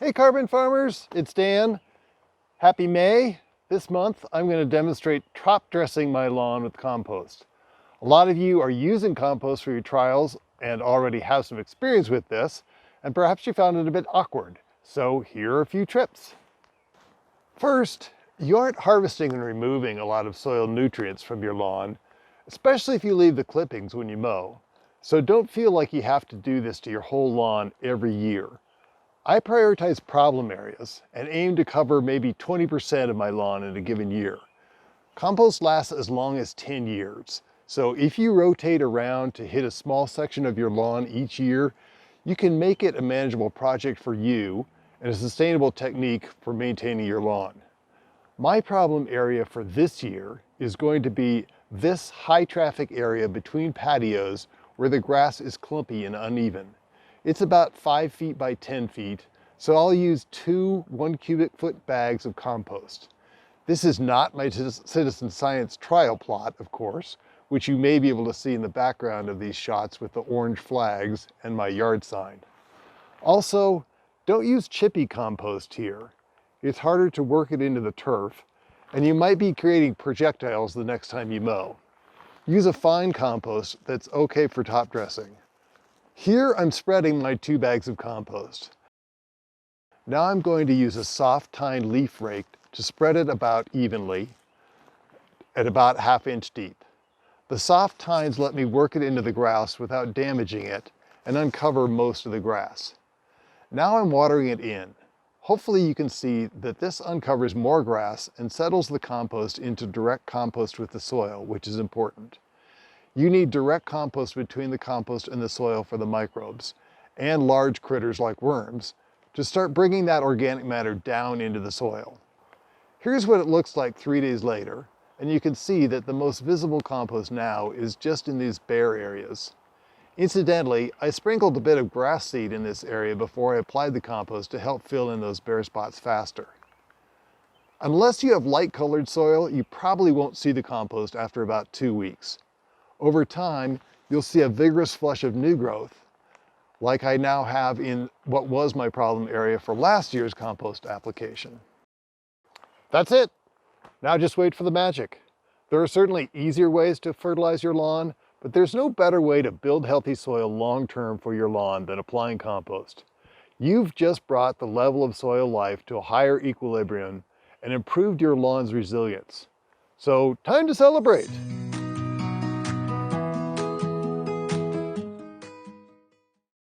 Hey carbon farmers, it's Dan. Happy May. This month I'm going to demonstrate top dressing my lawn with compost. A lot of you are using compost for your trials and already have some experience with this, and perhaps you found it a bit awkward. So here are a few tips. First, you aren't harvesting and removing a lot of soil nutrients from your lawn, especially if you leave the clippings when you mow. So don't feel like you have to do this to your whole lawn every year. I prioritize problem areas and aim to cover maybe 20% of my lawn in a given year. Compost lasts as long as 10 years, so if you rotate around to hit a small section of your lawn each year, you can make it a manageable project for you and a sustainable technique for maintaining your lawn. My problem area for this year is going to be this high traffic area between patios where the grass is clumpy and uneven. It's about 5 feet by 10 feet, so I'll use two 1 cubic foot bags of compost. This is not my citizen science trial plot, of course, which you may be able to see in the background of these shots with the orange flags and my yard sign. Also, don't use chippy compost here. It's harder to work it into the turf, and you might be creating projectiles the next time you mow. Use a fine compost that's okay for top dressing. Here I'm spreading my 2 bags of compost. Now I'm going to use a soft tined leaf rake to spread it about evenly at about 1/2 inch deep. The soft tines let me work it into the grass without damaging it and uncover most of the grass. Now I'm watering it in. Hopefully you can see that this uncovers more grass and settles the compost into direct compost with the soil, which is important. You need direct compost between the compost and the soil for the microbes and large critters like worms to start bringing that organic matter down into the soil. Here's what it looks like 3 days later, and you can see that the most visible compost now is just in these bare areas. Incidentally, I sprinkled a bit of grass seed in this area before I applied the compost to help fill in those bare spots faster. Unless you have light colored soil, you probably won't see the compost after about 2 weeks. Over time, you'll see a vigorous flush of new growth, like I now have in what was my problem area for last year's compost application. That's it. Now just wait for the magic. There are certainly easier ways to fertilize your lawn, but there's no better way to build healthy soil long-term for your lawn than applying compost. You've just brought the level of soil life to a higher equilibrium and improved your lawn's resilience. So time to celebrate.